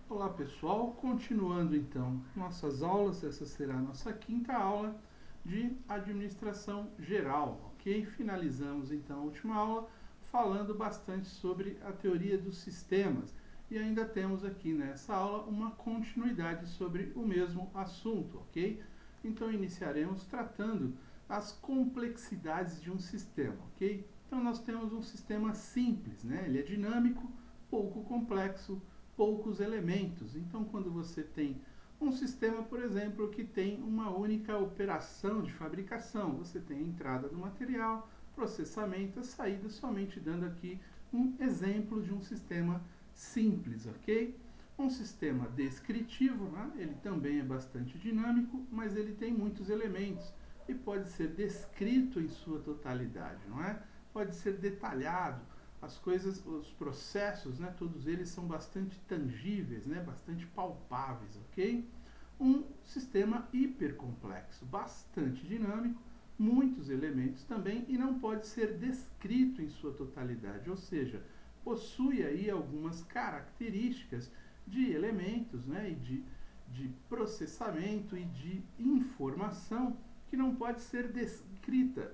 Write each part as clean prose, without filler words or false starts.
Olá pessoal, continuando então nossas aulas, essa será a nossa quinta aula de administração geral, ok? Finalizamos então a última aula falando bastante sobre a teoria dos sistemas e ainda temos aqui nessa aula uma continuidade sobre o mesmo assunto, ok? Então iniciaremos tratando as complexidades de um sistema, ok? Então nós temos um sistema simples, né? Ele é dinâmico, pouco complexo, poucos elementos. Então, quando você tem um sistema, por exemplo, que tem uma única operação de fabricação, você tem a entrada do material, processamento, a saída, somente dando aqui um exemplo de um sistema simples, ok? Um sistema descritivo, né? Ele também é bastante dinâmico, mas ele tem muitos elementos e pode ser descrito em sua totalidade, não é? Pode ser detalhado. As coisas, os processos, né, todos eles são bastante tangíveis, né, bastante palpáveis, ok? Um sistema hipercomplexo, bastante dinâmico, muitos elementos também e não pode ser descrito em sua totalidade, ou seja, possui aí algumas características de elementos, né, e de processamento e de informação que não pode ser descrita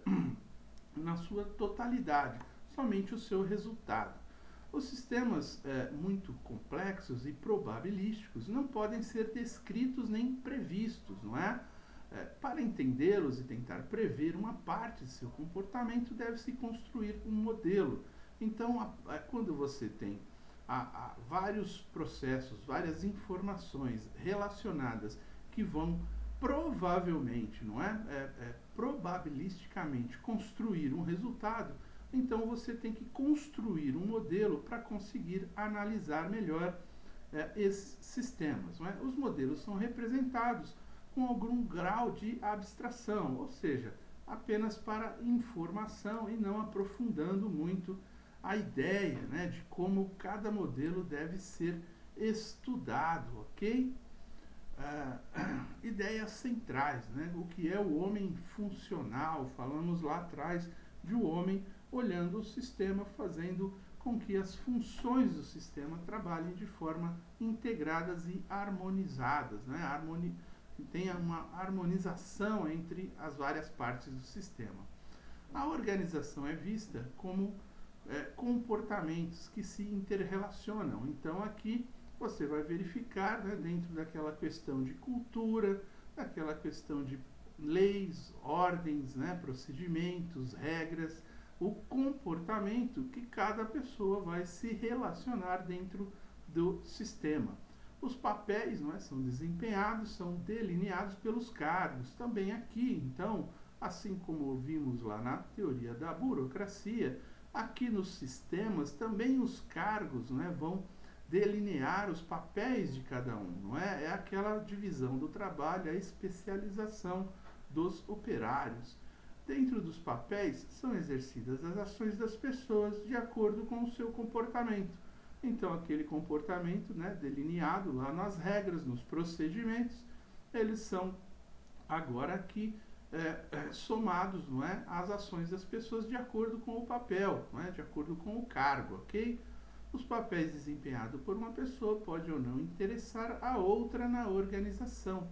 na sua totalidade, somente o seu resultado. Os sistemas muito complexos e probabilísticos não podem ser descritos nem previstos, não é? Para entendê-los e tentar prever uma parte de seu comportamento, deve-se construir um modelo. Então, quando você tem vários processos, várias informações relacionadas que vão provavelmente, não é? Probabilisticamente construir um resultado, então você tem que construir um modelo para conseguir analisar melhor esses sistemas. Não é? Os modelos são representados com algum grau de abstração, ou seja, apenas para informação e não aprofundando muito a ideia, né, de como cada modelo deve ser estudado, ok? Ideias centrais, né? O que é o homem funcional? Falamos lá atrás de um homem olhando o sistema, fazendo com que as funções do sistema trabalhem de forma integradas e harmonizadas, né? Tenha uma harmonização entre as várias partes do sistema. A organização é vista como comportamentos que se interrelacionam. Então aqui você vai verificar, né, dentro daquela questão de cultura, daquela questão de leis, ordens, né, procedimentos, regras, o comportamento que cada pessoa vai se relacionar dentro do sistema. Os papéis, não é, são desempenhados, são delineados pelos cargos. Também aqui, então, assim como vimos lá na teoria da burocracia, aqui nos sistemas também os cargos, né, vão delinear os papéis de cada um, não é? É aquela divisão do trabalho, a especialização dos operários. Dentro dos papéis são exercidas as ações das pessoas de acordo com o seu comportamento. Então, aquele comportamento, né, delineado lá nas regras, nos procedimentos, eles são agora aqui somados, não é, às ações das pessoas de acordo com o papel, não é, de acordo com o cargo, ok? Os papéis desempenhados por uma pessoa pode ou não interessar a outra na organização.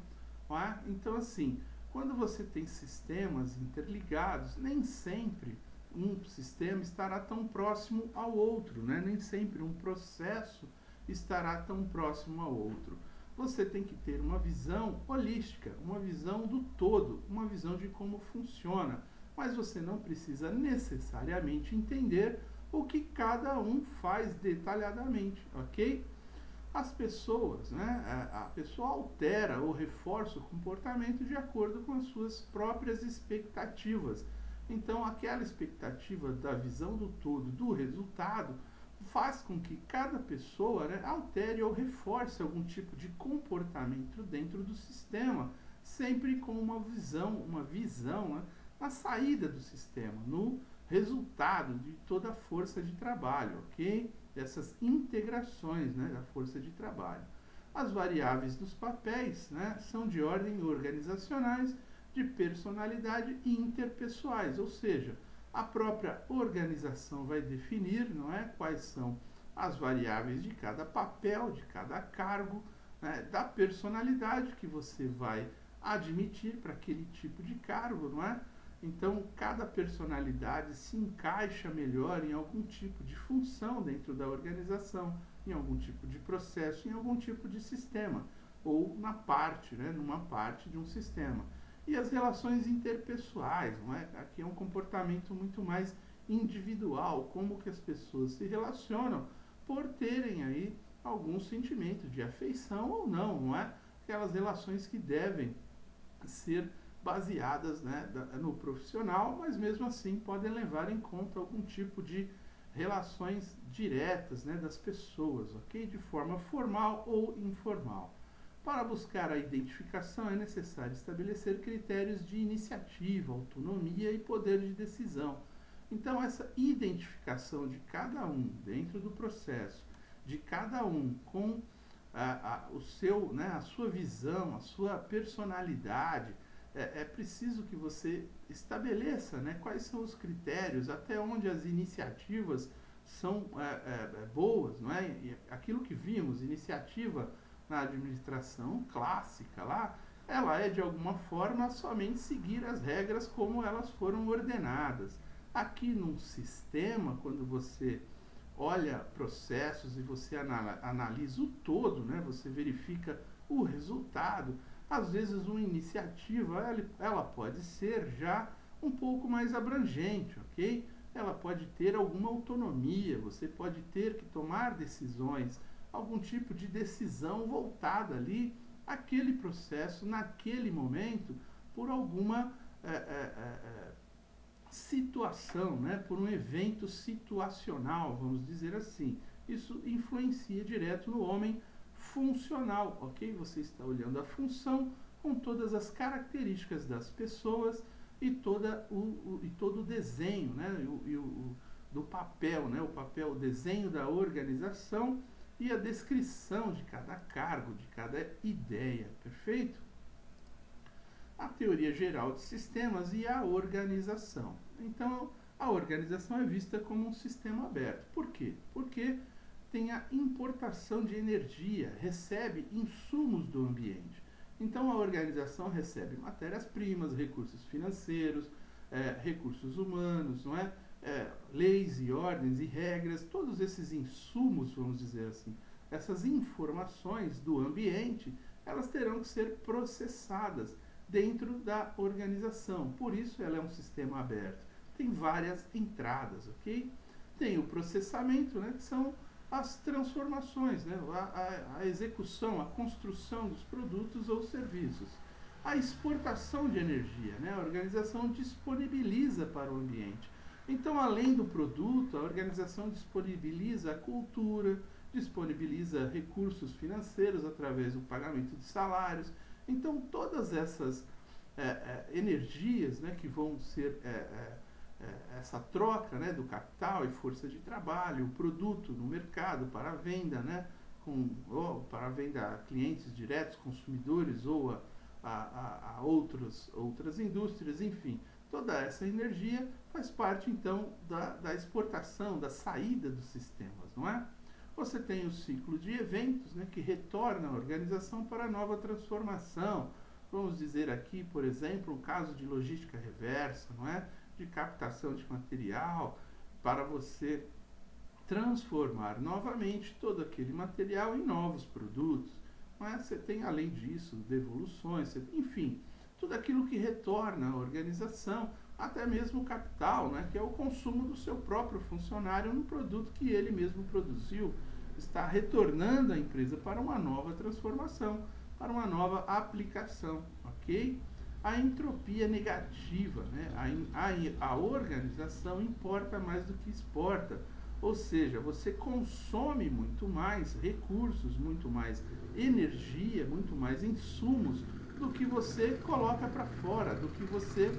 Não é? Então, assim, quando você tem sistemas interligados, nem sempre um sistema estará tão próximo ao outro, né? Nem sempre um processo estará tão próximo ao outro. Você tem que ter uma visão holística, uma visão do todo, uma visão de como funciona. Mas você não precisa necessariamente entender o que cada um faz detalhadamente, ok? As pessoas, né, a pessoa altera ou reforça o comportamento de acordo com as suas próprias expectativas. Então, aquela expectativa da visão do todo, do resultado, faz com que cada pessoa, né, altere ou reforce algum tipo de comportamento dentro do sistema, sempre com uma visão, né, na saída do sistema, no resultado de toda a força de trabalho, ok? Dessas integrações, né, da força de trabalho. As variáveis dos papéis, né, são de ordem organizacionais, de personalidade e interpessoais, ou seja, a própria organização vai definir, não é, quais são as variáveis de cada papel, de cada cargo, né, da personalidade que você vai admitir para aquele tipo de cargo, não é? Então, cada personalidade se encaixa melhor em algum tipo de função dentro da organização, em algum tipo de processo, em algum tipo de sistema, ou na parte, né, numa parte de um sistema. E as relações interpessoais, não é? Aqui é um comportamento muito mais individual, como que as pessoas se relacionam por terem aí algum sentimento de afeição ou não, não é? Aquelas relações que devem ser baseadas, né, no profissional, mas mesmo assim podem levar em conta algum tipo de relações diretas, né, das pessoas, ok? De forma formal ou informal. Para buscar a identificação é necessário estabelecer critérios de iniciativa, autonomia e poder de decisão. Então, essa identificação de cada um dentro do processo, de cada um com o seu, né, a sua visão, a sua personalidade, é preciso que você estabeleça, né, quais são os critérios, até onde as iniciativas são boas, não é? E aquilo que vimos, iniciativa na administração clássica lá, ela é de alguma forma somente seguir as regras como elas foram ordenadas. Aqui num sistema, quando você olha processos e você analisa o todo, né? Você verifica o resultado. Às vezes uma iniciativa ela pode ser já um pouco mais abrangente, ok? Ela pode ter alguma autonomia, você pode ter que tomar decisões, algum tipo de decisão voltada ali àquele processo, naquele momento, por alguma situação, né? Por um evento situacional, vamos dizer assim. Isso influencia direto no homem funcional, ok? Você está olhando a função com todas as características das pessoas e todo o desenho, né? Do papel, né? O desenho da organização e a descrição de cada cargo, de cada ideia, perfeito? A teoria geral de sistemas e a organização. Então, a organização é vista como um sistema aberto. Por quê? Porque tem a importação de energia, recebe insumos do ambiente. Então, a organização recebe matérias-primas, recursos financeiros, recursos humanos, não é? Leis e ordens e regras, todos esses insumos, vamos dizer assim, essas informações do ambiente, elas terão que ser processadas dentro da organização. Por isso, ela é um sistema aberto. Tem várias entradas, ok? Tem o processamento, né, que são as transformações, né, a execução, a construção dos produtos ou serviços. A exportação de energia, né, a organização disponibiliza para o ambiente. Então, além do produto, a organização disponibiliza a cultura, disponibiliza recursos financeiros através do pagamento de salários. Então, todas essas energias, né, que vão ser essa troca, né, do capital e força de trabalho, o produto no mercado para a venda, né, para a venda a clientes diretos, consumidores ou a outras indústrias, enfim. Toda essa energia faz parte, então, da exportação, da saída dos sistemas, não é? Você tem o ciclo de eventos, né, que retorna a organização para a nova transformação. Vamos dizer aqui, por exemplo, um caso de logística reversa, não é? De captação de material, para você transformar novamente todo aquele material em novos produtos. Não é? Você tem, além disso, devoluções, enfim, tudo aquilo que retorna à organização, até mesmo o capital, né, que é o consumo do seu próprio funcionário no produto que ele mesmo produziu, está retornando a empresa para uma nova transformação, para uma nova aplicação, ok? A entropia negativa, né, a organização importa mais do que exporta, ou seja, você consome muito mais recursos, muito mais energia, muito mais insumos do que você coloca para fora, do que você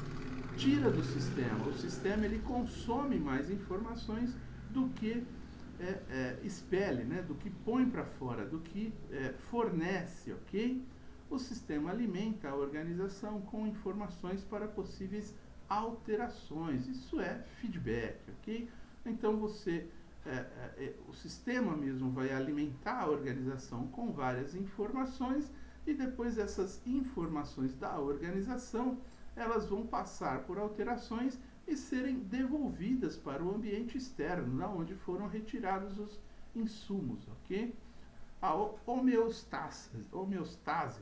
tira do sistema. O sistema ele consome mais informações do que expele, né? Do que põe para fora, do que fornece, ok? O sistema alimenta a organização com informações para possíveis alterações. Isso é feedback, ok? Então você o sistema mesmo vai alimentar a organização com várias informações e depois essas informações da organização, elas vão passar por alterações e serem devolvidas para o ambiente externo, da onde foram retirados os insumos, ok? A homeostase,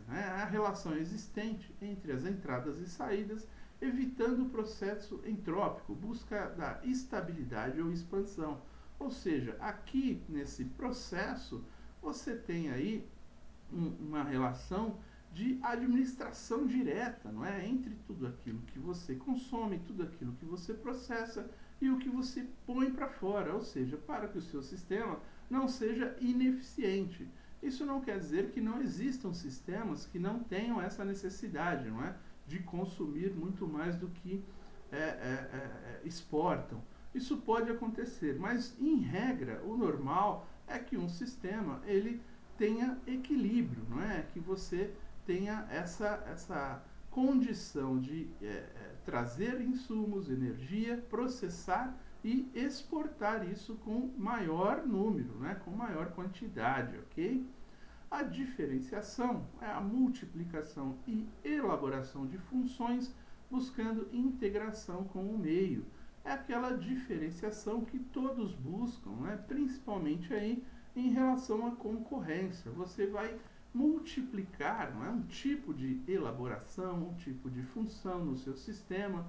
né, é a relação existente entre as entradas e saídas, evitando o processo entrópico, busca da estabilidade ou expansão. Ou seja, aqui nesse processo, você tem aí uma relação de administração direta, não é? Entre tudo aquilo que você consome, tudo aquilo que você processa e o que você põe para fora, ou seja, para que o seu sistema não seja ineficiente. Isso não quer dizer que não existam sistemas que não tenham essa necessidade, não é? De consumir muito mais do que exportam. Isso pode acontecer, mas em regra, o normal é que um sistema ele tenha equilíbrio, não é? Que você tenha essa condição de trazer insumos, energia, processar e exportar isso com maior número, né? Com maior quantidade, ok? A diferenciação é a multiplicação e elaboração de funções buscando integração com o meio. É aquela diferenciação que todos buscam, né? Principalmente aí em relação à concorrência. Você vai multiplicar, não é? Um tipo de elaboração, um tipo de função no seu sistema,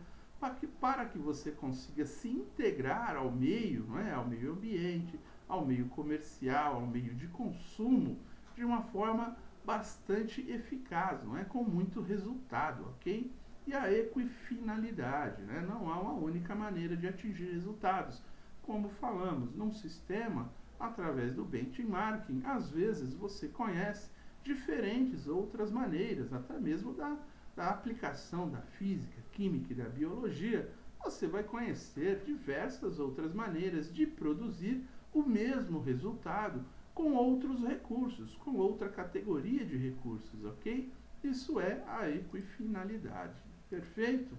para que você consiga se integrar ao meio, não é? Ao meio ambiente, ao meio comercial, ao meio de consumo, de uma forma bastante eficaz, não é? Com muito resultado, ok? E a equifinalidade, né? Não há uma única maneira de atingir resultados. Como falamos, num sistema, através do benchmarking, às vezes você conhece diferentes outras maneiras, até mesmo da aplicação da física, química e da biologia. Você vai conhecer diversas outras maneiras de produzir o mesmo resultado com outros recursos, com outra categoria de recursos, ok? Isso é a equifinalidade. Perfeito?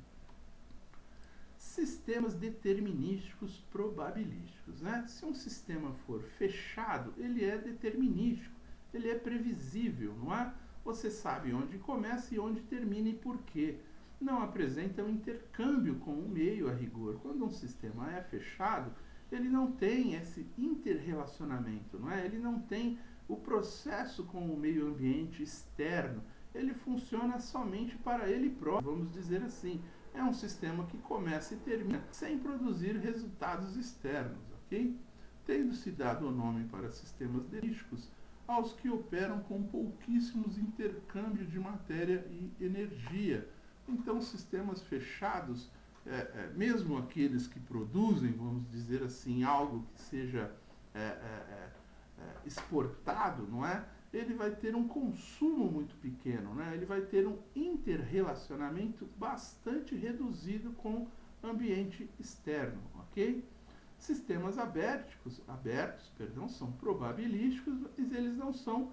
Sistemas determinísticos probabilísticos, né? Se um sistema for fechado, ele é determinístico, ele é previsível, não é? Você sabe onde começa e onde termina e por quê. Não apresenta um intercâmbio com o meio a rigor. Quando um sistema é fechado, ele não tem esse interrelacionamento, não é? Ele não tem o processo com o meio ambiente externo. Ele funciona somente para ele próprio, vamos dizer assim. É um sistema que começa e termina sem produzir resultados externos, ok? Tendo-se dado o nome para sistemas determinísticos aos que operam com pouquíssimos intercâmbios de matéria e energia. Então, sistemas fechados, mesmo aqueles que produzem, vamos dizer assim, algo que seja exportado, não é? Ele vai ter um consumo muito pequeno, né? Ele vai ter um interrelacionamento bastante reduzido com o ambiente externo, ok? Sistemas abertos, são probabilísticos, mas eles não são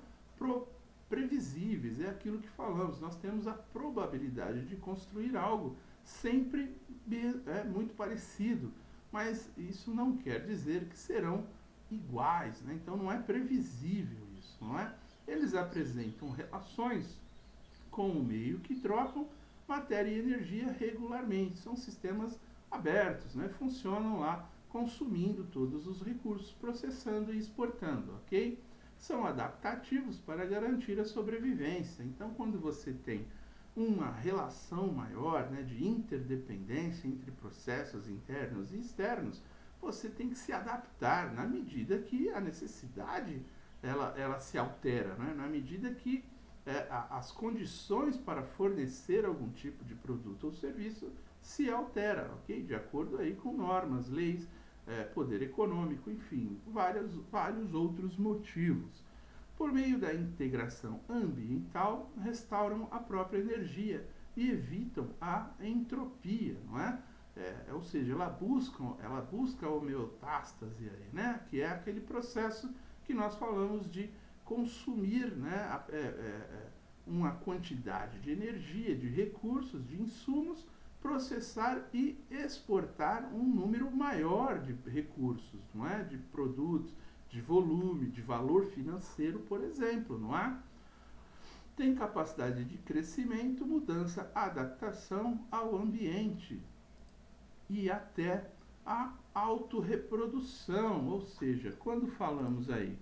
previsíveis, é aquilo que falamos. Nós temos a probabilidade de construir algo sempre muito parecido, mas isso não quer dizer que serão iguais, né? Então não é previsível isso, não é? Eles apresentam relações com o meio que trocam matéria e energia regularmente. São sistemas abertos, né? Funcionam lá consumindo todos os recursos, processando e exportando, ok? São adaptativos para garantir a sobrevivência. Então, quando você tem uma relação maior, né, de interdependência entre processos internos e externos, você tem que se adaptar na medida que a necessidade ela se altera, né? Na medida que as condições para fornecer algum tipo de produto ou serviço se altera, ok? De acordo aí com normas, leis, poder econômico, enfim, vários outros motivos. Por meio da integração ambiental, restauram a própria energia e evitam a entropia, não é? Ou seja, ela busca a homeotástase, aí, né? Que é aquele processo que nós falamos de consumir, né? Uma quantidade de energia, de recursos, de insumos, processar e exportar um número maior de recursos, não é? De produtos, de volume, de valor financeiro, por exemplo, não é? Tem capacidade de crescimento, mudança, adaptação ao ambiente e até a autorreprodução, ou seja, quando falamos aí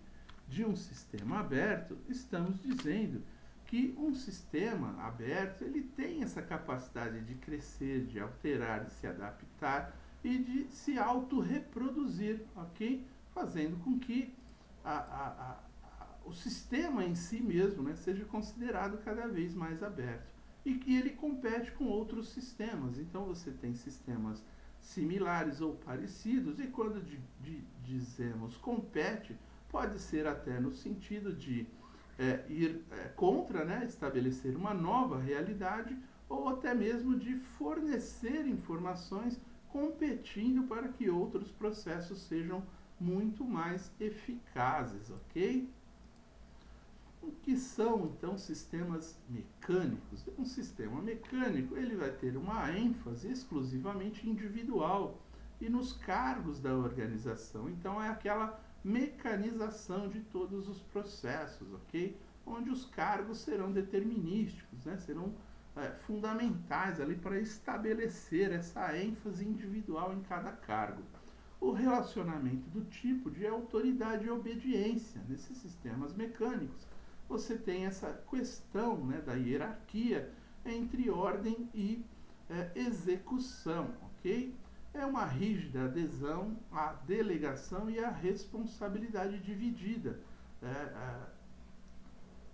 de um sistema aberto, estamos dizendo que um sistema aberto, ele tem essa capacidade de crescer, de alterar, de se adaptar e de se autorreproduzir, ok? Fazendo com que o sistema em si mesmo, né, seja considerado cada vez mais aberto e que ele compete com outros sistemas. Então você tem sistemas similares ou parecidos, e quando dizemos compete, pode ser até no sentido de ir contra, né, estabelecer uma nova realidade, ou até mesmo de fornecer informações competindo para que outros processos sejam muito mais eficazes, ok? O que são, então, sistemas mecânicos? Um sistema mecânico, ele vai ter uma ênfase exclusivamente individual e nos cargos da organização. Então, é aquela mecanização de todos os processos, ok? Onde os cargos serão determinísticos, né? Serão fundamentais ali para estabelecer essa ênfase individual em cada cargo. O relacionamento do tipo de autoridade e obediência nesses sistemas mecânicos. Você tem essa questão, né, da hierarquia entre ordem e execução, ok? É uma rígida adesão à delegação e à responsabilidade dividida.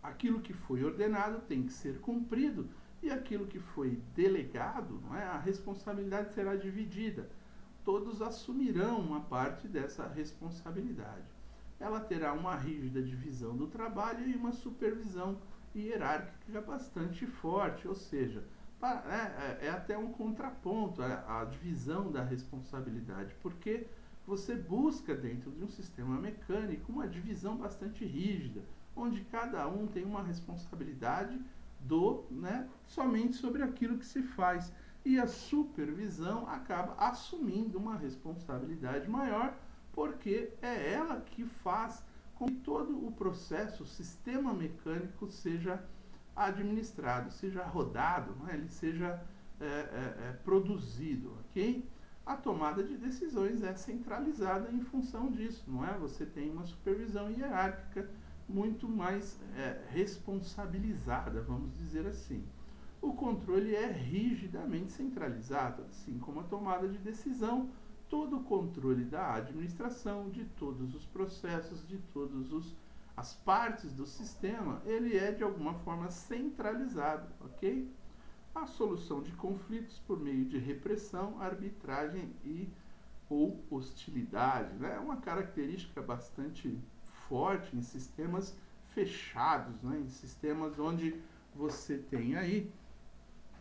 Aquilo que foi ordenado tem que ser cumprido, e aquilo que foi delegado, não é, a responsabilidade será dividida. Todos assumirão uma parte dessa responsabilidade. Ela terá uma rígida divisão do trabalho e uma supervisão hierárquica bastante forte, ou seja, é até um contraponto a divisão da responsabilidade, porque você busca dentro de um sistema mecânico uma divisão bastante rígida, onde cada um tem uma responsabilidade somente sobre aquilo que se faz, e a supervisão acaba assumindo uma responsabilidade maior, porque é ela que faz com que todo o processo, o sistema mecânico seja administrado, seja rodado, não é? Ele seja produzido, ok? A tomada de decisões é centralizada em função disso, não é? Você tem uma supervisão hierárquica muito mais responsabilizada, vamos dizer assim. O controle é rigidamente centralizado, assim como a tomada de decisão. Todo o controle da administração, de todos os processos, de todas as partes do sistema, ele é de alguma forma centralizado, ok? A solução de conflitos por meio de repressão, arbitragem ou hostilidade, né? É uma característica bastante forte em sistemas fechados, né? Em sistemas onde você tem aí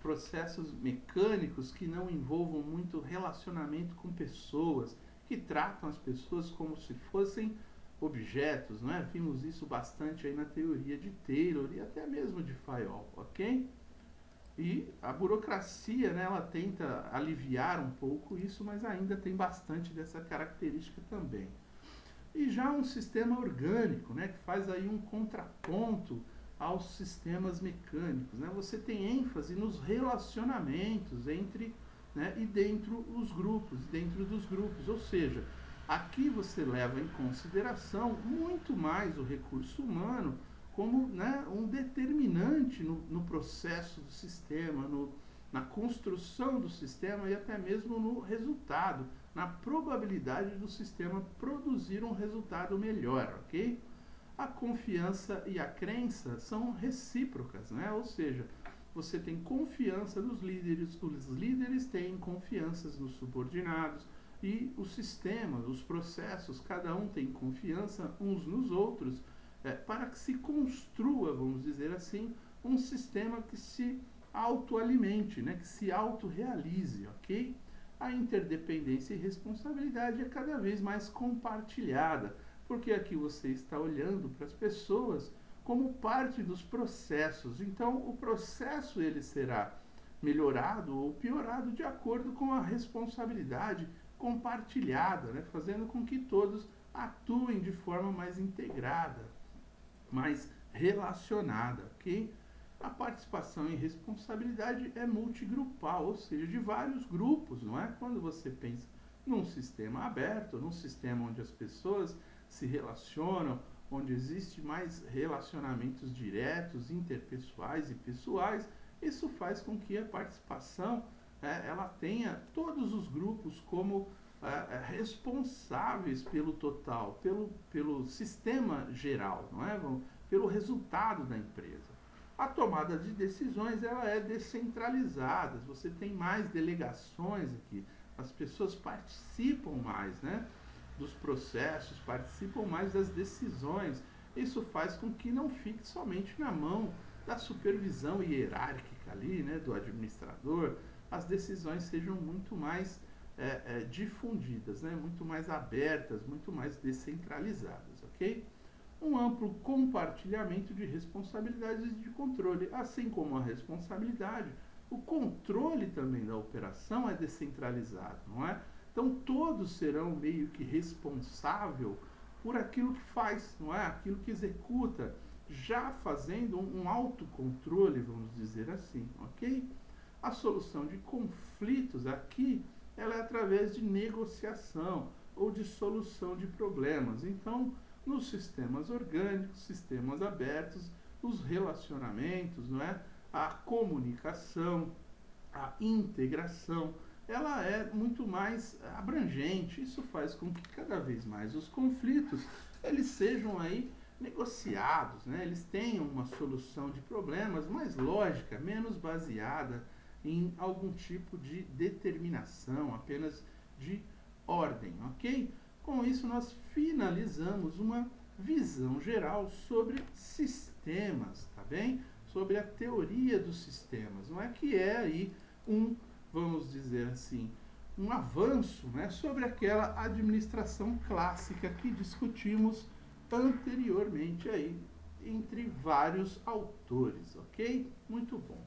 processos mecânicos que não envolvam muito relacionamento com pessoas, que tratam as pessoas como se fossem objetos, não é? Vimos isso bastante aí na teoria de Taylor e até mesmo de Fayol, ok? E a burocracia, né, ela tenta aliviar um pouco isso, mas ainda tem bastante dessa característica também. E já um sistema orgânico, né, que faz aí um contraponto aos sistemas mecânicos, né? Você tem ênfase nos relacionamentos entre, né, e dentro dos grupos, ou seja, aqui você leva em consideração muito mais o recurso humano como, né, um determinante no processo do sistema, na construção do sistema e até mesmo no resultado, na probabilidade do sistema produzir um resultado melhor, ok? A confiança e a crença são recíprocas, né? Ou seja, você tem confiança nos líderes, os líderes têm confiança nos subordinados, e o sistema, os processos, cada um tem confiança uns nos outros, para que se construa, vamos dizer assim, um sistema que se autoalimente, né? Que se autorrealize, ok? A interdependência e responsabilidade é cada vez mais compartilhada, porque aqui você está olhando para as pessoas como parte dos processos. Então, o processo ele será, melhorado ou piorado de acordo com a responsabilidade compartilhada, né? Fazendo com que todos atuem de forma mais integrada, mais relacionada, ok? A participação em responsabilidade é multigrupal, ou seja, de vários grupos, não é? Quando você pensa num sistema aberto, num sistema onde as pessoas se relacionam, onde existe mais relacionamentos diretos, interpessoais e pessoais, isso faz com que a participação ela tenha todos os grupos como responsáveis pelo total, pelo sistema geral, não é? Pelo resultado da empresa. A tomada de decisões ela é descentralizada, você tem mais delegações aqui, as pessoas participam mais, né, dos processos, participam mais das decisões. Isso faz com que não fique somente na mão da supervisão hierárquica ali, né, do administrador. As decisões sejam muito mais difundidas, né, muito mais abertas, muito mais descentralizadas, ok? Um amplo compartilhamento de responsabilidades e de controle, assim como a responsabilidade, o controle também da operação é descentralizado, não é? Então todos serão meio que responsável por aquilo que faz, não é? Aquilo que executa, já fazendo um autocontrole, vamos dizer assim, ok? A solução de conflitos aqui, ela é através de negociação ou de solução de problemas. Então, nos sistemas orgânicos, sistemas abertos, os relacionamentos, não é? A comunicação, a integração, ela é muito mais abrangente. Isso faz com que cada vez mais os conflitos eles sejam aí negociados, né? Eles tenham uma solução de problemas mais lógica, menos baseada em algum tipo de determinação, apenas de ordem, ok? Com isso, nós finalizamos uma visão geral sobre sistemas, tá bem? Sobre a teoria dos sistemas, não é que é aí vamos dizer assim, um avanço, né, sobre aquela administração clássica que discutimos anteriormente aí, entre vários autores, ok? Muito bom.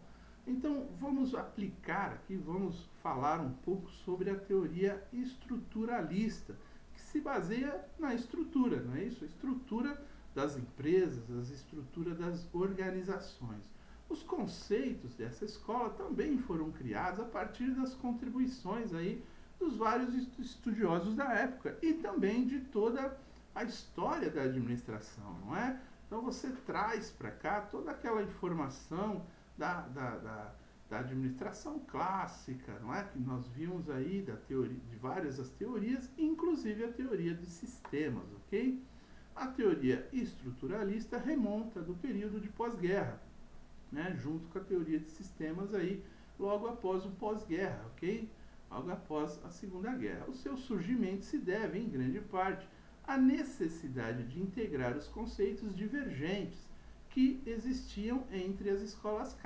Então, vamos aplicar aqui, vamos falar um pouco sobre a teoria estruturalista, que se baseia na estrutura, não é isso? A estrutura das empresas, a estrutura das organizações. Os conceitos dessa escola também foram criados a partir das contribuições aí dos vários estudiosos da época e também de toda a história da administração, não é? Então você traz para cá toda aquela informação da administração clássica, não é? Que nós vimos aí da teoria, de várias as teorias, inclusive a teoria de sistemas, ok? A teoria estruturalista remonta do período de pós-guerra, né? Junto com a teoria de sistemas aí, logo após o pós-guerra, ok? Logo após a Segunda Guerra. O seu surgimento se deve, em grande parte, à necessidade de integrar os conceitos divergentes que existiam entre as escolas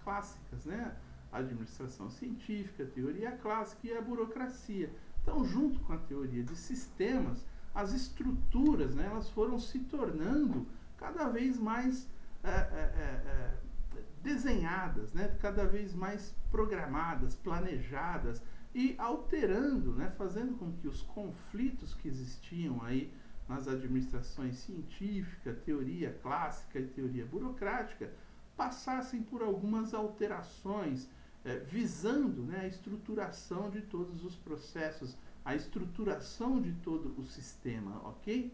clássicas, né? A administração científica, a teoria clássica e a burocracia. Então, junto com a teoria de sistemas, as estruturas, né, elas foram se tornando cada vez mais desenhadas, né, cada vez mais programadas, planejadas e alterando, né, fazendo com que os conflitos que existiam aí nas administrações científica, teoria clássica e teoria burocrática passassem por algumas alterações, visando, né, a estruturação de todos os processos, a estruturação de todo o sistema, ok?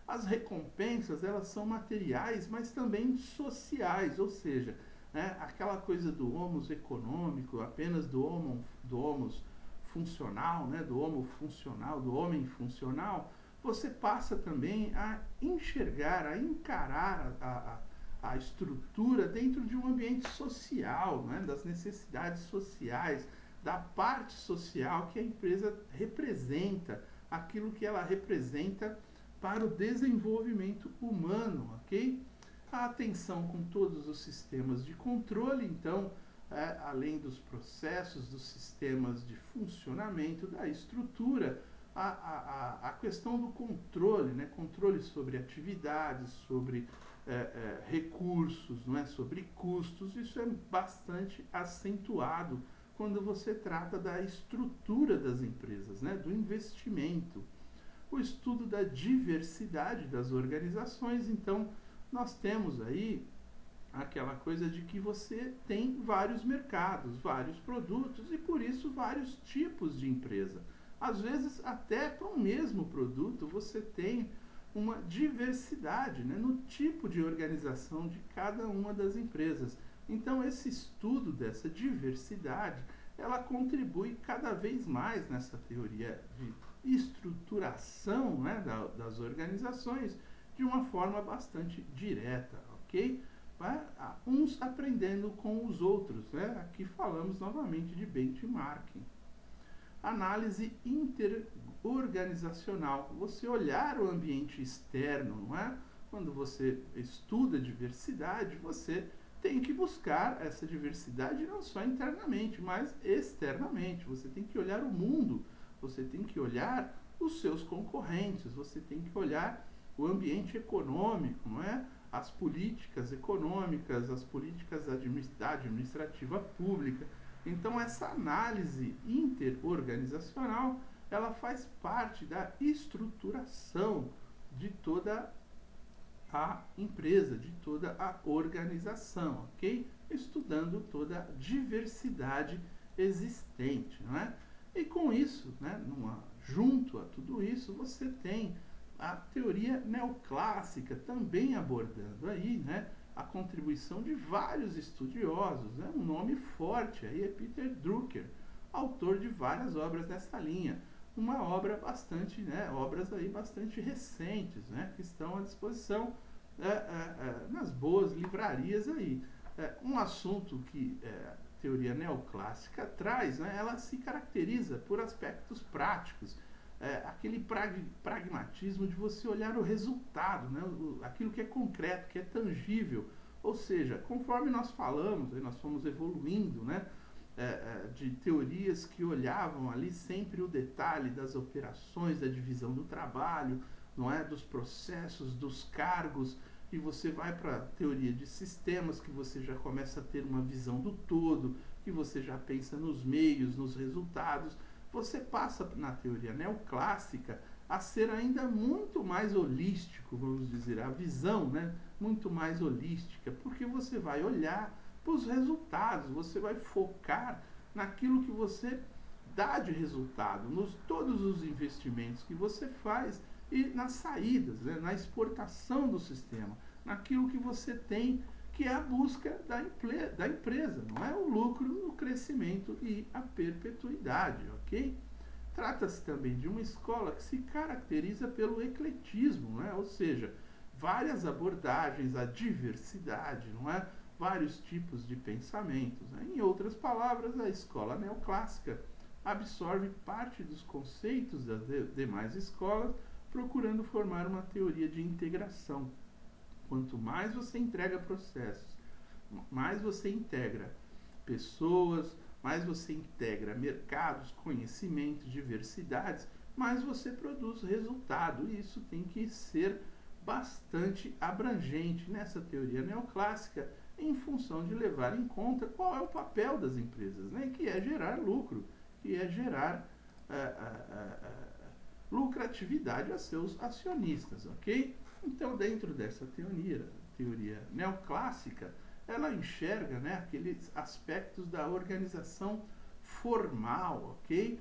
As recompensas, elas são materiais, mas também sociais, ou seja, né, aquela coisa do homos econômico, apenas do homos funcional, né, do homo funcional, do homem funcional, você passa também a enxergar, a encarar a estrutura dentro de um ambiente social, né, das necessidades sociais, da parte social que a empresa representa, aquilo que ela representa para o desenvolvimento humano, ok? A atenção com todos os sistemas de controle, então, além dos processos, dos sistemas de funcionamento, da estrutura, a questão do controle, né? Controle sobre atividades, sobre recursos, não é? Sobre custos. Isso é bastante acentuado quando você trata da estrutura das empresas, né? Do investimento. O estudo da diversidade das organizações. Então, nós temos aí aquela coisa de que você tem vários mercados, vários produtos e, por isso, vários tipos de empresa. Às vezes, até para o mesmo produto, você tem uma diversidade, né, no tipo de organização de cada uma das empresas. Então, esse estudo dessa diversidade, ela contribui cada vez mais nessa teoria de estruturação, né, das organizações de uma forma bastante direta, ok? Uns aprendendo com os outros, né? Aqui falamos novamente de benchmarking. Análise interorganizacional, você olhar o ambiente externo, não é? Quando você estuda diversidade, você tem que buscar essa diversidade não só internamente, mas externamente. Você tem que olhar o mundo, você tem que olhar os seus concorrentes, você tem que olhar o ambiente econômico, não é? As políticas econômicas, as políticas da administrativa pública. Então, essa análise interorganizacional, ela faz parte da estruturação de toda a empresa, de toda a organização, ok? Estudando toda a diversidade existente, não é? E com isso, né, junto a tudo isso, você tem a teoria neoclássica também abordando aí, né, a contribuição de vários estudiosos, né? Um nome forte aí é Peter Drucker, autor de várias obras nessa linha. Uma obra bastante, né, obras aí bastante recentes, né, que estão à disposição nas boas livrarias aí. Um assunto que a teoria neoclássica traz, né, ela se caracteriza por aspectos práticos, aquele pragmatismo de você olhar o resultado, né, aquilo que é concreto, que é tangível. Ou seja, conforme nós falamos, nós fomos evoluindo, né, de teorias que olhavam ali sempre o detalhe das operações, da divisão do trabalho, não é, dos processos, dos cargos, e você vai para a teoria de sistemas, que você já começa a ter uma visão do todo, que você já pensa nos meios, nos resultados. Você passa na teoria neoclássica a ser ainda muito mais holístico, vamos dizer, a visão, né, muito mais holística, porque você vai olhar para os resultados, você vai focar naquilo que você dá de resultado, todos os investimentos que você faz e nas saídas, né, na exportação do sistema, naquilo que você tem, que é a busca da empresa, não é o lucro, o crescimento e a perpetuidade, ok? Trata-se também de uma escola que se caracteriza pelo ecletismo, não é? Ou seja, várias abordagens, a diversidade, não é? Vários tipos de pensamentos, né? Em outras palavras, a escola neoclássica absorve parte dos conceitos das demais escolas, procurando formar uma teoria de integração. Quanto mais você entrega processos, mais você integra pessoas, mais você integra mercados, conhecimentos, diversidades, mais você produz resultado. E isso tem que ser bastante abrangente nessa teoria neoclássica, em função de levar em conta qual é o papel das empresas, né? Que é gerar lucro, que é gerar lucratividade a seus acionistas, ok? Então, dentro dessa teoria neoclássica, ela enxerga, né, aqueles aspectos da organização formal, ok?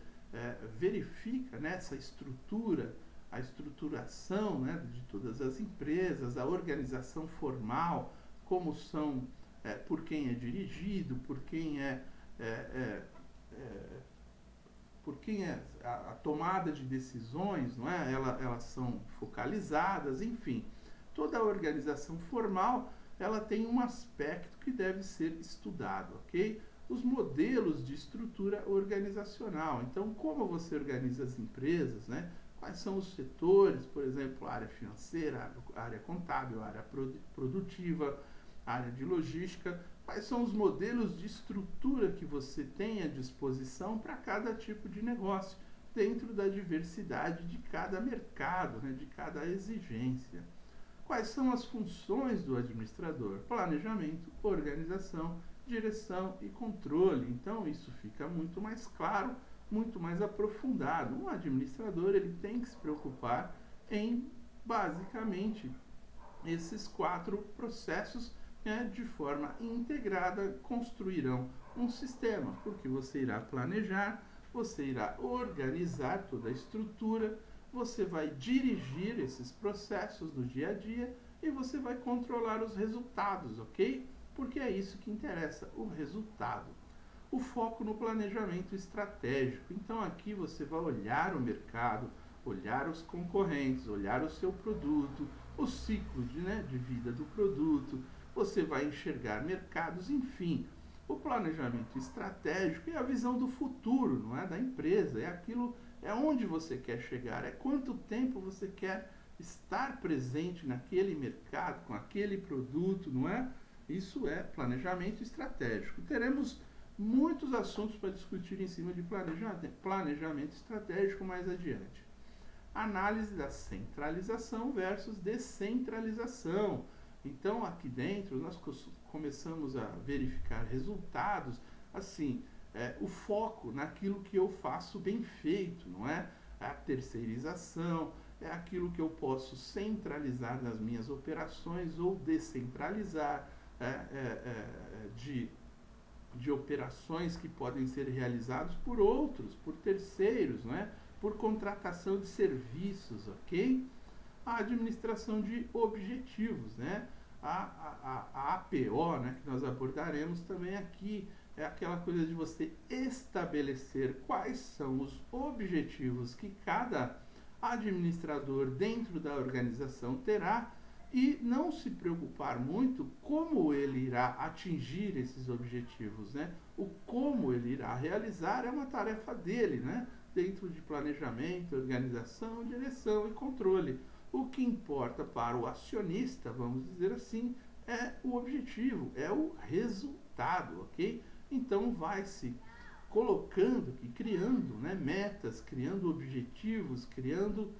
Verifica, né, essa estrutura, a estruturação, né, de todas as empresas, a organização formal, como são, por quem é dirigido, por quem a tomada de decisões, não é? Elas são focalizadas, enfim. Toda a organização formal, ela tem um aspecto que deve ser estudado, ok? Os modelos de estrutura organizacional. Então, como você organiza as empresas, né? Quais são os setores, por exemplo, a área financeira, a área contábil, a área produtiva, a área de logística. Quais são os modelos de estrutura que você tem à disposição para cada tipo de negócio, dentro da diversidade de cada mercado, né, de cada exigência. Quais são as funções do administrador? Planejamento, organização, direção e controle. Então isso fica muito mais claro, muito mais aprofundado. Um administrador ele tem que se preocupar em basicamente esses 4 processos, né, de forma integrada construirão um sistema, porque você irá planejar, você irá organizar toda a estrutura, você vai dirigir esses processos no dia a dia e você vai controlar os resultados, ok? Porque é isso que interessa, o resultado. O foco no planejamento estratégico. Então aqui você vai olhar o mercado, olhar os concorrentes, olhar o seu produto, o ciclo de vida do produto, você vai enxergar mercados, enfim. O planejamento estratégico é a visão do futuro, não é, da empresa, é aquilo, é onde você quer chegar, é quanto tempo você quer estar presente naquele mercado, com aquele produto, não é? Isso é planejamento estratégico. Teremos muitos assuntos para discutir em cima de planejamento estratégico mais adiante. Análise da centralização versus descentralização. Então, aqui dentro, nós começamos a verificar resultados, assim, o foco naquilo que eu faço bem feito, não é? A terceirização, é aquilo que eu posso centralizar nas minhas operações ou descentralizar, de operações que podem ser realizadas por outros, por terceiros, né? Por contratação de serviços, ok? A administração de objetivos, né? A APO, né, que nós abordaremos também aqui, é aquela coisa de você estabelecer quais são os objetivos que cada administrador dentro da organização terá e não se preocupar muito como ele irá atingir esses objetivos, né? O como ele irá realizar é uma tarefa dele, né? Dentro de planejamento, organização, direção e controle. O que importa para o acionista, vamos dizer assim, é o objetivo, é o resultado, ok? Então vai se colocando aqui, criando, né, metas, criando objetivos, criando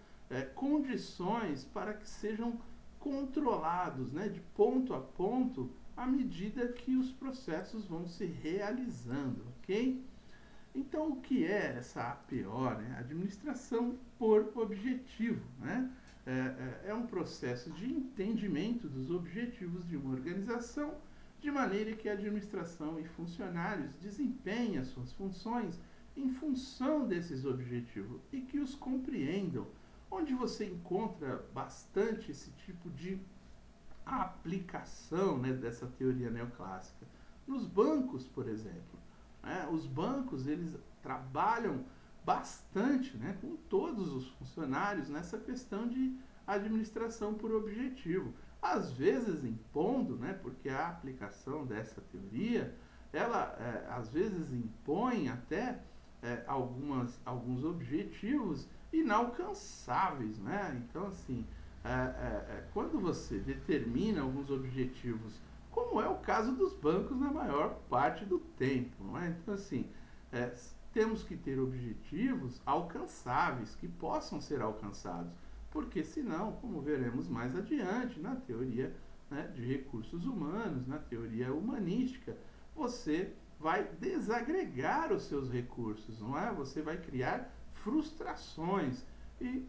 condições para que sejam controlados, né, de ponto a ponto, à medida que os processos vão se realizando, ok? Então, o que é essa APO, né? Administração por objetivo, né? É um processo de entendimento dos objetivos de uma organização, de maneira que a administração e funcionários desempenhem as suas funções em função desses objetivos e que os compreendam. Onde você encontra bastante esse tipo de aplicação, né, dessa teoria neoclássica? Nos bancos, por exemplo. Os bancos, eles trabalham bastante, né, com todos os funcionários nessa questão de administração por objetivo. Às vezes impondo, né, porque a aplicação dessa teoria, ela às vezes impõe até alguns objetivos inalcançáveis, né? Então, assim, quando você determina alguns objetivos, como é o caso dos bancos na maior parte do tempo, não é? Então, assim, temos que ter objetivos alcançáveis, que possam ser alcançados, porque senão, como veremos mais adiante, na teoria, né, de recursos humanos, na teoria humanística, você vai desagregar os seus recursos, não é? Você vai criar frustrações.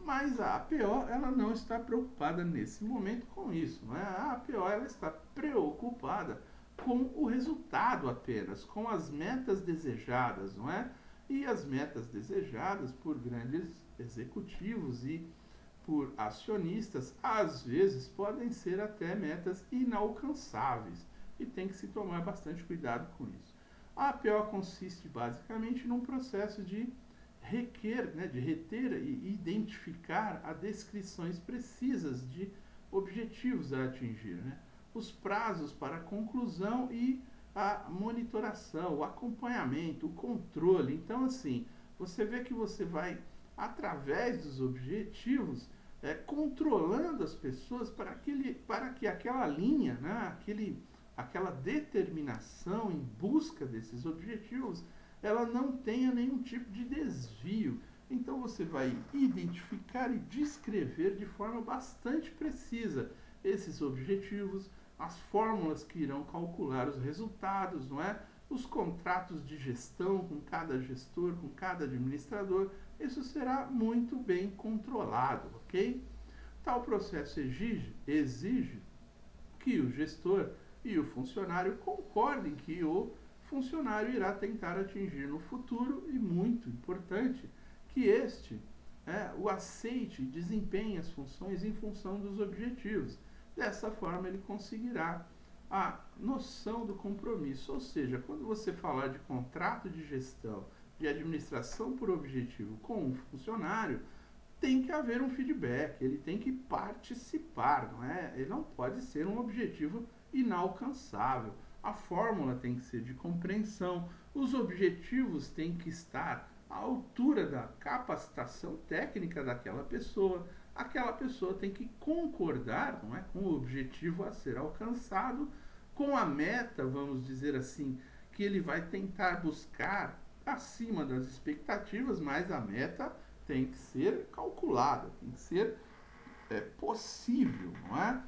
Mas a APO, ela não está preocupada nesse momento com isso, não é? A APO, ela está preocupada com o resultado apenas, com as metas desejadas, não é? E as metas desejadas por grandes executivos e por acionistas, às vezes podem ser até metas inalcançáveis e tem que se tomar bastante cuidado com isso. A APO consiste basicamente num processo de de reter e identificar as descrições precisas de objetivos a atingir, né? Os prazos para a conclusão e a monitoração, o acompanhamento, o controle. Então, assim, você vê que você vai, através dos objetivos, controlando as pessoas para que aquela linha, né, aquela determinação em busca desses objetivos, ela não tenha nenhum tipo de desvio. Então você vai identificar e descrever de forma bastante precisa esses objetivos, as fórmulas que irão calcular os resultados, não é? Os contratos de gestão com cada gestor, com cada administrador, isso será muito bem controlado, ok? Tal processo exige que o gestor e o funcionário concordem que o funcionário irá tentar atingir no futuro e, muito importante, que este o aceite e desempenhe as funções em função dos objetivos. Dessa forma, ele conseguirá a noção do compromisso. Ou seja, quando você falar de contrato de gestão, de administração por objetivo com um funcionário, tem que haver um feedback, ele tem que participar, não é? Ele não pode ser um objetivo inalcançável. A fórmula tem que ser de compreensão, os objetivos têm que estar à altura da capacitação técnica daquela pessoa. Aquela pessoa tem que concordar, não é, com o objetivo a ser alcançado, com a meta, vamos dizer assim, que ele vai tentar buscar acima das expectativas, mas a meta tem que ser calculada, tem que ser possível, não é?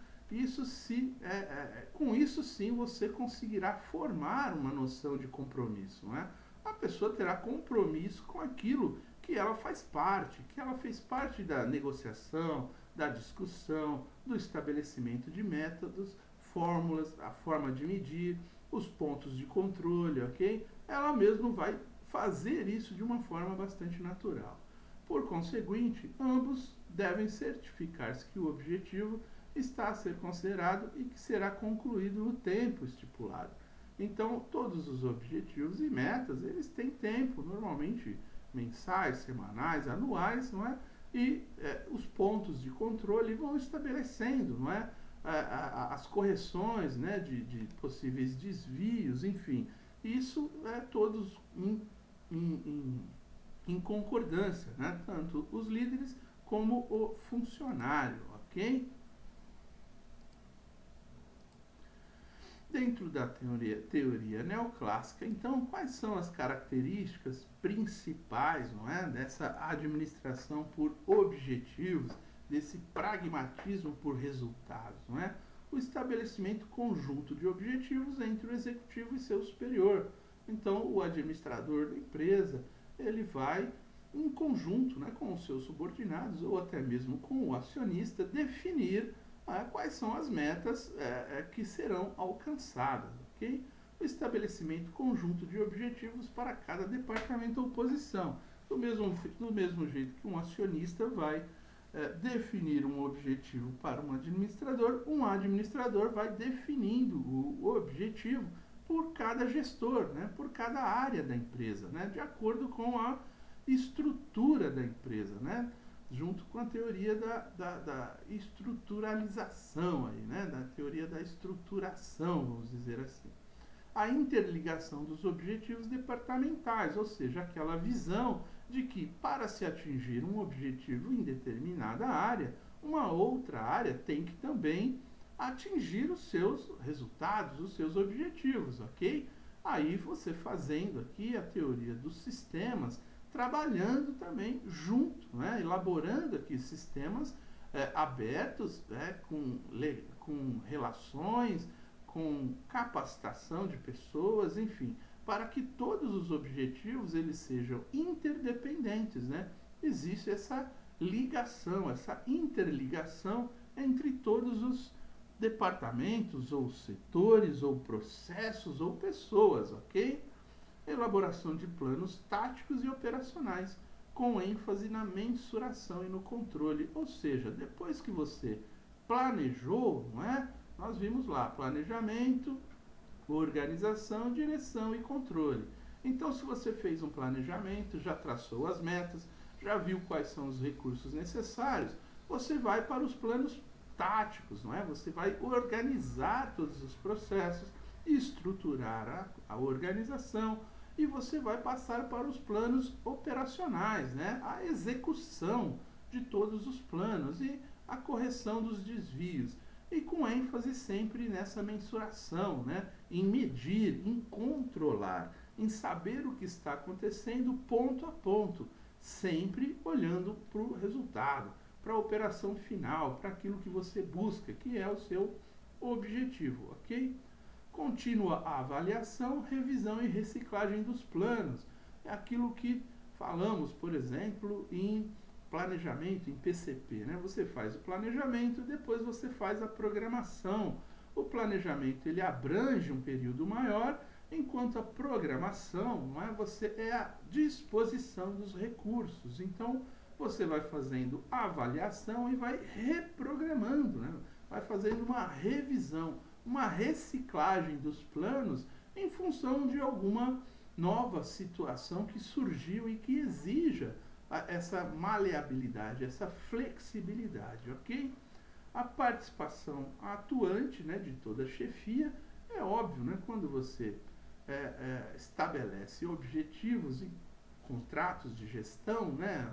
Com isso sim você conseguirá formar uma noção de compromisso, não é? A pessoa terá compromisso com aquilo que ela faz parte, que ela fez parte da negociação, da discussão, do estabelecimento de métodos, fórmulas, a forma de medir, os pontos de controle, ok? Ela mesma vai fazer isso de uma forma bastante natural. Por conseguinte, ambos devem certificar-se que o objetivo está a ser considerado e que será concluído no tempo estipulado. Então, todos os objetivos e metas, eles têm tempo, normalmente mensais, semanais, anuais, não é? E os pontos de controle vão estabelecendo, não é? As correções, né, de possíveis desvios, enfim. Isso é todos em concordância, né? Tanto os líderes como o funcionário, ok? Dentro da teoria neoclássica, então, quais são as características principais, não é, dessa administração por objetivos, desse pragmatismo por resultados, não é? O estabelecimento conjunto de objetivos entre o executivo e seu superior. Então, o administrador da empresa, ele vai em conjunto, né, com os seus subordinados ou até mesmo com o acionista definir quais são as metas que serão alcançadas, ok? O estabelecimento conjunto de objetivos para cada departamento ou posição. Do mesmo jeito que um acionista vai definir um objetivo para um administrador vai definindo o objetivo por cada gestor, né, por cada área da empresa, né, de acordo com a estrutura da empresa, né, junto com a teoria da estruturalização, aí, né, da teoria da estruturação, vamos dizer assim. A interligação dos objetivos departamentais, ou seja, aquela visão de que para se atingir um objetivo em determinada área, uma outra área tem que também atingir os seus resultados, os seus objetivos, ok? Aí você fazendo aqui a teoria dos sistemas, trabalhando também junto, né? Elaborando aqui sistemas abertos, com relações, com capacitação de pessoas, enfim, para que todos os objetivos eles sejam interdependentes, né? Existe essa ligação, essa interligação entre todos os departamentos, ou setores, ou processos, ou pessoas, ok? Elaboração de planos táticos e operacionais, com ênfase na mensuração e no controle, ou seja, depois que você planejou, não é? Nós vimos lá, planejamento, organização, direção e controle. Então, se você fez um planejamento, já traçou as metas, já viu quais são os recursos necessários, você vai para os planos táticos, não é? Você vai organizar todos os processos, estruturar a organização e você vai passar para os planos operacionais, né? A execução de todos os planos e a correção dos desvios. E com ênfase sempre nessa mensuração, né? Em medir, em controlar, em saber o que está acontecendo ponto a ponto, sempre olhando para o resultado, para a operação final, para aquilo que você busca, que é o seu objetivo, ok? Contínua avaliação, revisão e reciclagem dos planos. É aquilo que falamos, por exemplo, em planejamento, em PCP, né? Você faz o planejamento, depois você faz a programação. O planejamento ele abrange um período maior, enquanto a programação, não é? Você é a disposição dos recursos. Então, você vai fazendo a avaliação e vai reprogramando, né? Vai fazendo uma revisão, uma reciclagem dos planos em função de alguma nova situação que surgiu e que exija essa maleabilidade, essa flexibilidade, ok? A participação atuante, né, de toda a chefia, é óbvio, né, quando você estabelece objetivos e contratos de gestão, né,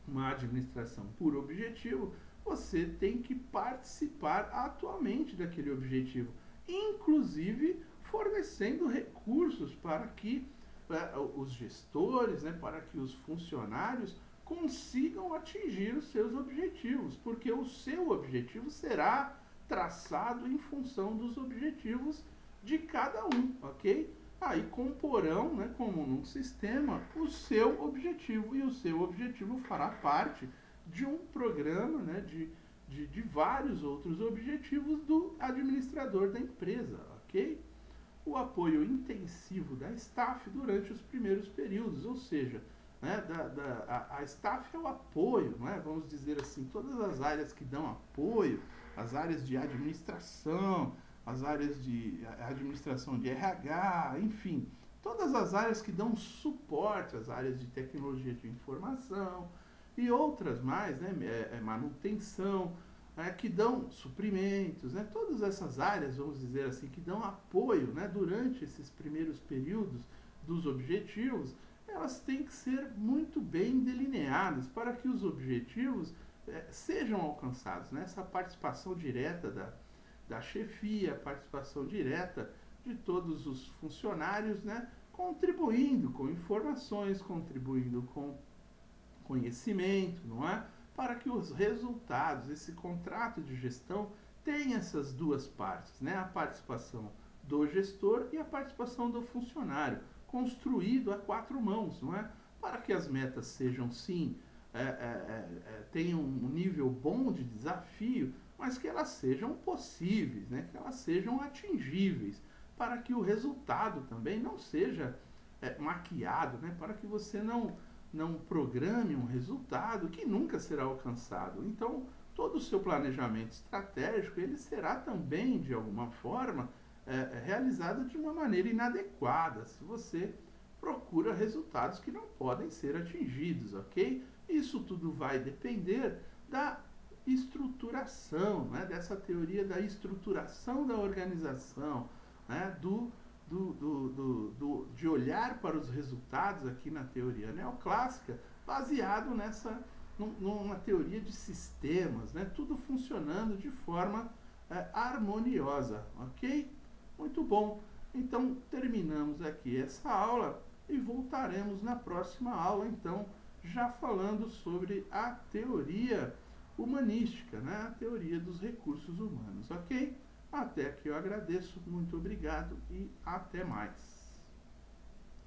uma administração por objetivo, você tem que participar atualmente daquele objetivo, inclusive fornecendo recursos para que os gestores, né, para que os funcionários consigam atingir os seus objetivos, porque o seu objetivo será traçado em função dos objetivos de cada um, ok? Aí comporão, né, como num sistema, o seu objetivo, e o seu objetivo fará parte de um programa, né, de vários outros objetivos do administrador da empresa, ok? O apoio intensivo da staff durante os primeiros períodos, ou seja, né, a staff é o apoio, né, vamos dizer assim, todas as áreas que dão apoio, as áreas de administração, as áreas de administração de RH, enfim, todas as áreas que dão suporte, as áreas de tecnologia de informação e outras mais, né, manutenção, que dão suprimentos, né, todas essas áreas, vamos dizer assim, que dão apoio, né, durante esses primeiros períodos dos objetivos, elas têm que ser muito bem delineadas para que os objetivos sejam alcançados, né, essa participação direta da chefia, a participação direta de todos os funcionários, né, contribuindo com informações, contribuindo com conhecimento, não é? Para que os resultados, esse contrato de gestão, tenha essas duas partes, né? A participação do gestor e a participação do funcionário, construído a quatro mãos, não é? Para que as metas sejam, sim, tenham um nível bom de desafio, mas que elas sejam possíveis, né? Que elas sejam atingíveis, para que o resultado também não seja maquiado, né? Para que você não programe um resultado que nunca será alcançado. Então, todo o seu planejamento estratégico, ele será também, de alguma forma, realizado de uma maneira inadequada, se você procura resultados que não podem ser atingidos, ok? Isso tudo vai depender da estruturação, né? Dessa teoria da estruturação da organização, né? De olhar para os resultados aqui na teoria neoclássica, baseado numa teoria de sistemas, né? Tudo funcionando de forma harmoniosa, ok? Muito bom. Então, terminamos aqui essa aula e voltaremos na próxima aula, então, já falando sobre a teoria humanística, né? A teoria dos recursos humanos, ok? Até aqui eu agradeço, muito obrigado e até mais.